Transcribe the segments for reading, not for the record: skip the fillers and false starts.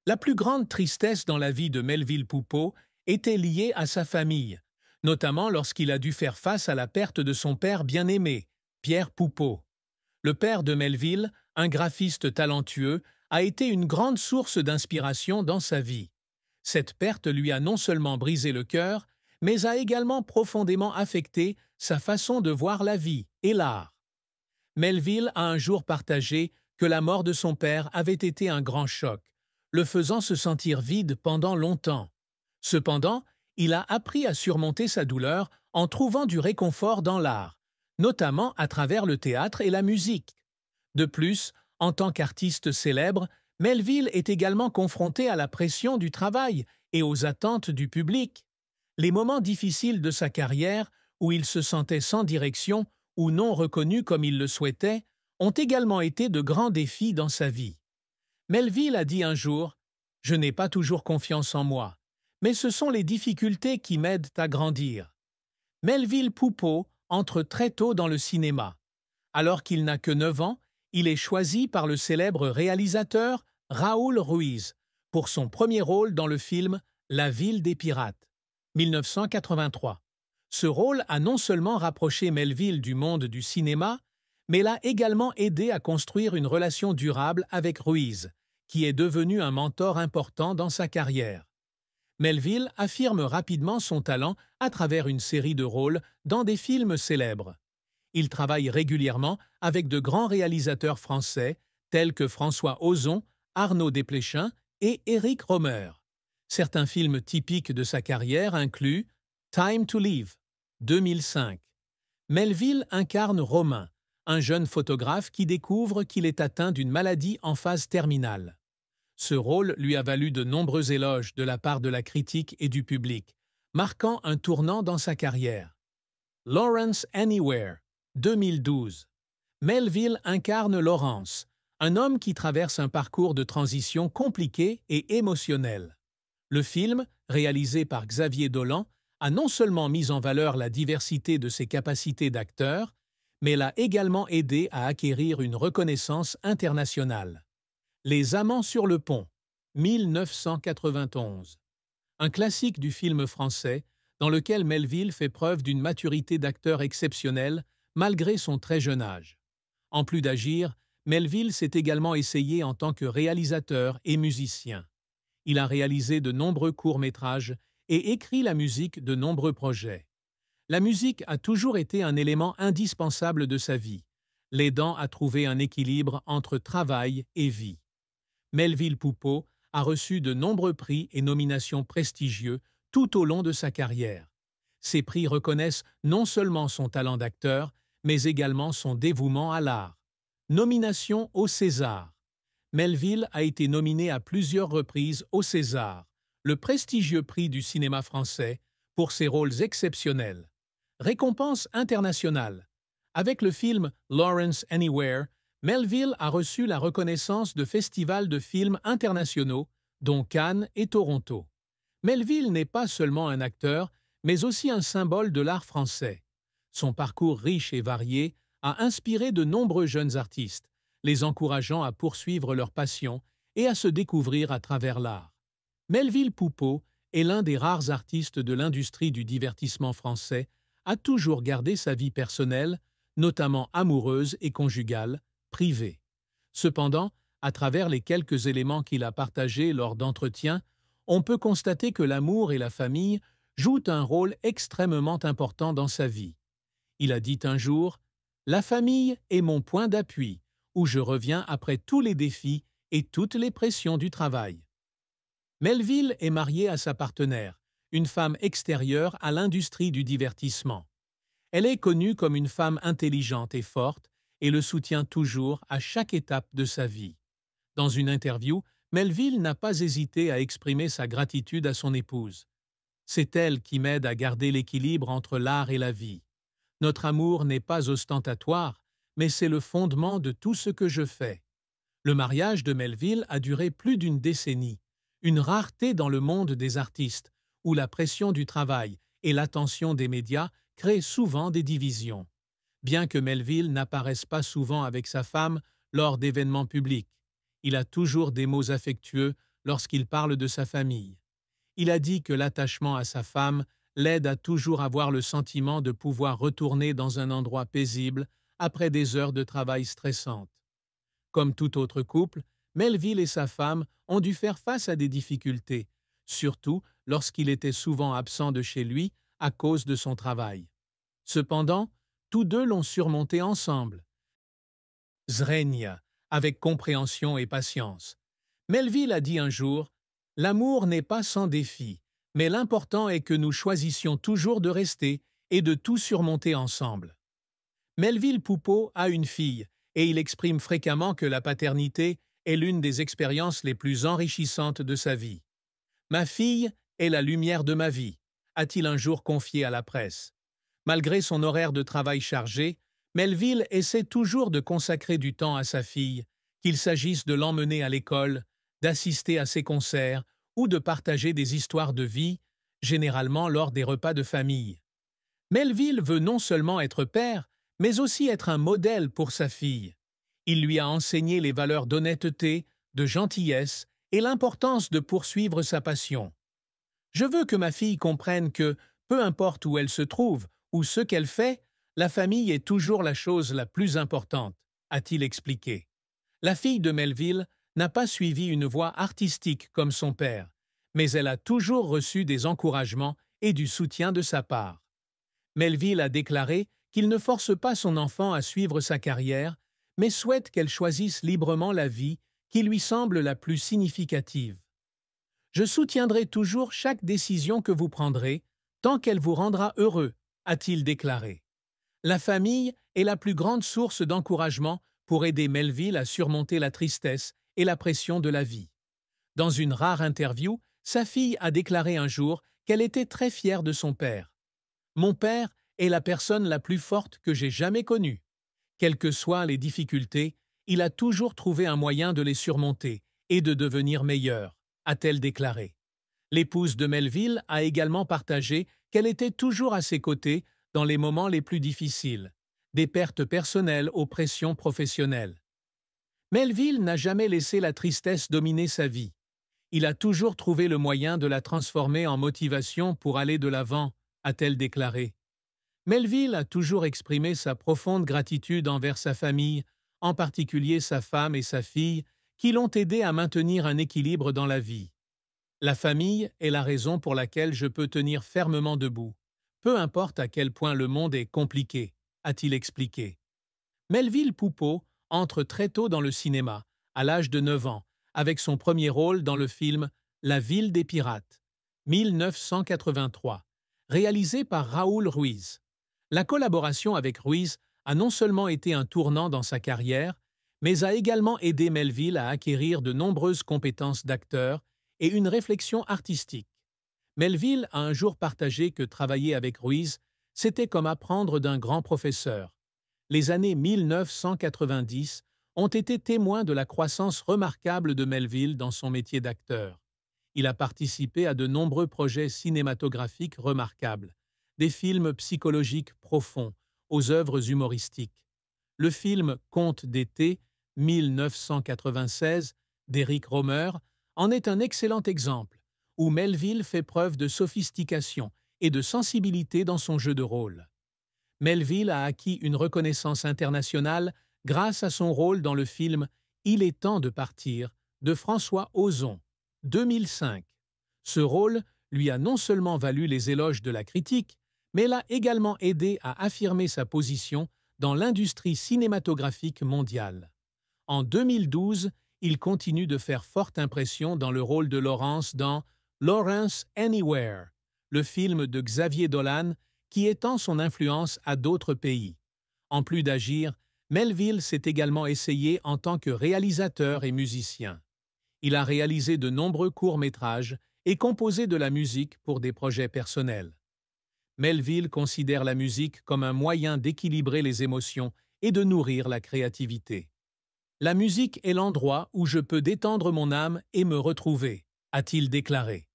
La plus grande tristesse dans la vie de Melville Poupeau était liée à sa famille, notamment lorsqu'il a dû faire face à la perte de son père bien-aimé, Pierre Poupeau. Le père de Melville, un graphiste talentueux, a été une grande source d'inspiration dans sa vie. Cette perte lui a non seulement brisé le cœur, mais a également profondément affecté sa façon de voir la vie et l'art. Melville a un jour partagé que la mort de son père avait été un grand choc, le faisant se sentir vide pendant longtemps. Cependant, il a appris à surmonter sa douleur en trouvant du réconfort dans l'art, notamment à travers le théâtre et la musique. De plus, en tant qu'artiste célèbre, Melville est également confronté à la pression du travail et aux attentes du public. Les moments difficiles de sa carrière, où il se sentait sans direction ou non reconnu comme il le souhaitait, ont également été de grands défis dans sa vie. Melville a dit un jour « Je n'ai pas toujours confiance en moi, mais ce sont les difficultés qui m'aident à grandir. » Melville Poupeau entre très tôt dans le cinéma. Alors qu'il n'a que 9 ans, il est choisi par le célèbre réalisateur Raoul Ruiz pour son premier rôle dans le film La ville des pirates, 1983. Ce rôle a non seulement rapproché Melville du monde du cinéma, mais l'a également aidé à construire une relation durable avec Ruiz, qui est devenu un mentor important dans sa carrière. Melville affirme rapidement son talent à travers une série de rôles dans des films célèbres. Il travaille régulièrement avec de grands réalisateurs français tels que François Ozon, Arnaud Desplechin et Éric Rohmer. Certains films typiques de sa carrière incluent Time to Live, 2005. Melville incarne Romain, un jeune photographe qui découvre qu'il est atteint d'une maladie en phase terminale. Ce rôle lui a valu de nombreux éloges de la part de la critique et du public, marquant un tournant dans sa carrière. Lawrence Anywhere, 2012. Melville incarne Laurence, un homme qui traverse un parcours de transition compliqué et émotionnel. Le film, réalisé par Xavier Dolan, a non seulement mis en valeur la diversité de ses capacités d'acteur, mais l'a également aidé à acquérir une reconnaissance internationale. Les Amants sur le pont, 1991. Un classique du film français dans lequel Melville fait preuve d'une maturité d'acteur exceptionnelle malgré son très jeune âge. En plus d'agir, Melville s'est également essayé en tant que réalisateur et musicien. Il a réalisé de nombreux courts-métrages et écrit la musique de nombreux projets. La musique a toujours été un élément indispensable de sa vie, l'aidant à trouver un équilibre entre travail et vie. Melville Poupeau a reçu de nombreux prix et nominations prestigieux tout au long de sa carrière. Ces prix reconnaissent non seulement son talent d'acteur, mais également son dévouement à l'art. Nomination au César. Melville a été nominé à plusieurs reprises au César, le prestigieux prix du cinéma français, pour ses rôles exceptionnels. Récompense internationale. Avec le film Lawrence Anywhere, Melville a reçu la reconnaissance de festivals de films internationaux, dont Cannes et Toronto. Melville n'est pas seulement un acteur, mais aussi un symbole de l'art français. Son parcours riche et varié a inspiré de nombreux jeunes artistes, les encourageant à poursuivre leur passion et à se découvrir à travers l'art. Melville Poupeau est l'un des rares artistes de l'industrie du divertissement français à toujours garder sa vie personnelle, notamment amoureuse et conjugale, privée. Cependant, à travers les quelques éléments qu'il a partagés lors d'entretiens, on peut constater que l'amour et la famille jouent un rôle extrêmement important dans sa vie. Il a dit un jour « La famille est mon point d'appui, où je reviens après tous les défis et toutes les pressions du travail. » Melville est marié à sa partenaire, une femme extérieure à l'industrie du divertissement. Elle est connue comme une femme intelligente et forte et le soutient toujours à chaque étape de sa vie. Dans une interview, Melville n'a pas hésité à exprimer sa gratitude à son épouse. « C'est elle qui m'aide à garder l'équilibre entre l'art et la vie. Notre amour n'est pas ostentatoire, mais c'est le fondement de tout ce que je fais. » Le mariage de Melville a duré plus d'une décennie, une rareté dans le monde des artistes, où la pression du travail et l'attention des médias créent souvent des divisions. Bien que Melville n'apparaisse pas souvent avec sa femme lors d'événements publics, il a toujours des mots affectueux lorsqu'il parle de sa famille. Il a dit que l'attachement à sa femme l'aide à toujours avoir le sentiment de pouvoir retourner dans un endroit paisible après des heures de travail stressantes. Comme tout autre couple, Melville et sa femme ont dû faire face à des difficultés, surtout lorsqu'il était souvent absent de chez lui à cause de son travail. Cependant, tous deux l'ont surmonté ensemble. Zrenia, avec compréhension et patience. Melville a dit un jour « L'amour n'est pas sans défi, mais l'important est que nous choisissions toujours de rester et de tout surmonter ensemble. » Melville Poupeau a une fille et il exprime fréquemment que la paternité est l'une des expériences les plus enrichissantes de sa vie. « Ma fille est la lumière de ma vie », a-t-il un jour confié à la presse. Malgré son horaire de travail chargé, Melville essaie toujours de consacrer du temps à sa fille, qu'il s'agisse de l'emmener à l'école, d'assister à ses concerts ou de partager des histoires de vie, généralement lors des repas de famille. Melville veut non seulement être père, mais aussi être un modèle pour sa fille. Il lui a enseigné les valeurs d'honnêteté, de gentillesse et l'importance de poursuivre sa passion. « Je veux que ma fille comprenne que, peu importe où elle se trouve ou ce qu'elle fait, la famille est toujours la chose la plus importante, a-t-il expliqué. La fille de Melville n'a pas suivi une voie artistique comme son père, mais elle a toujours reçu des encouragements et du soutien de sa part. Melville a déclaré qu'il ne force pas son enfant à suivre sa carrière, mais souhaite qu'elle choisisse librement la vie qui lui semble la plus significative. « Je soutiendrai toujours chaque décision que vous prendrez, tant qu'elle vous rendra heureux, a-t-il déclaré. La famille est la plus grande source d'encouragement pour aider Melville à surmonter la tristesse et la pression de la vie. Dans une rare interview, sa fille a déclaré un jour qu'elle était très fière de son père. « Mon père est la personne la plus forte que j'ai jamais connue. Quelles que soient les difficultés, il a toujours trouvé un moyen de les surmonter et de devenir meilleur, a-t-elle déclaré. L'épouse de Melville a également partagé qu'elle était toujours à ses côtés dans les moments les plus difficiles, des pertes personnelles aux pressions professionnelles. Melville n'a jamais laissé la tristesse dominer sa vie. Il a toujours trouvé le moyen de la transformer en motivation pour aller de l'avant, a-t-elle déclaré. Melville a toujours exprimé sa profonde gratitude envers sa famille, en particulier sa femme et sa fille, qui l'ont aidé à maintenir un équilibre dans la vie. La famille est la raison pour laquelle je peux tenir fermement debout, peu importe à quel point le monde est compliqué, a-t-il expliqué. Melville Poupeau entre très tôt dans le cinéma, à l'âge de 9 ans, avec son premier rôle dans le film La Ville des Pirates, 1983, réalisé par Raúl Ruiz. La collaboration avec Ruiz a non seulement été un tournant dans sa carrière, mais a également aidé Melville à acquérir de nombreuses compétences d'acteur et une réflexion artistique. Melville a un jour partagé que travailler avec Ruiz, c'était comme apprendre d'un grand professeur. Les années 1990 ont été témoins de la croissance remarquable de Melville dans son métier d'acteur. Il a participé à de nombreux projets cinématographiques remarquables, des films psychologiques profonds aux œuvres humoristiques. Le film Contes d'été, 1996, d'Éric Rohmer, en est un excellent exemple, où Melville fait preuve de sophistication et de sensibilité dans son jeu de rôle. Melville a acquis une reconnaissance internationale grâce à son rôle dans le film « Il est temps de partir » de François Ozon, 2005. Ce rôle lui a non seulement valu les éloges de la critique, mais l'a également aidé à affirmer sa position dans l'industrie cinématographique mondiale. En 2012, il continue de faire forte impression dans le rôle de Laurence dans Lawrence Anywhere, le film de Xavier Dolan qui étend son influence à d'autres pays. En plus d'agir, Melville s'est également essayé en tant que réalisateur et musicien. Il a réalisé de nombreux courts-métrages et composé de la musique pour des projets personnels. Melville considère la musique comme un moyen d'équilibrer les émotions et de nourrir la créativité. « La musique est l'endroit où je peux détendre mon âme et me retrouver », a-t-il déclaré.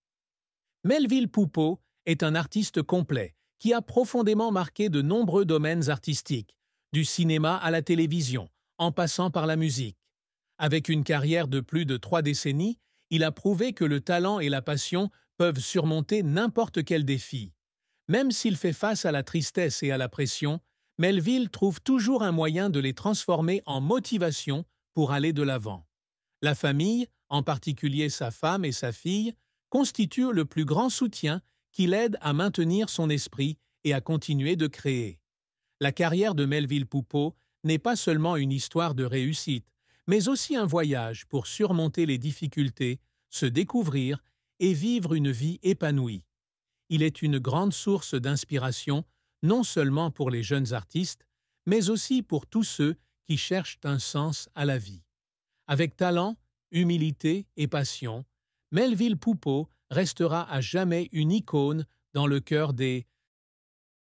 Melville Poupeau est un artiste complet qui a profondément marqué de nombreux domaines artistiques, du cinéma à la télévision, en passant par la musique. Avec une carrière de plus de 3 décennies, Il a prouvé que le talent et la passion peuvent surmonter n'importe quel défi. Même s'il fait face à la tristesse et à la pression, Melville trouve toujours un moyen de les transformer en motivation pour aller de l'avant. La famille, en particulier sa femme et sa fille, constitue le plus grand soutien qui l'aide à maintenir son esprit et à continuer de créer. La carrière de Melville Poupeau n'est pas seulement une histoire de réussite, mais aussi un voyage pour surmonter les difficultés, se découvrir et vivre une vie épanouie. Il est une grande source d'inspiration, non seulement pour les jeunes artistes, mais aussi pour tous ceux qui cherchent un sens à la vie. Avec talent, humilité et passion, Melville Poupeau restera à jamais une icône dans le cœur des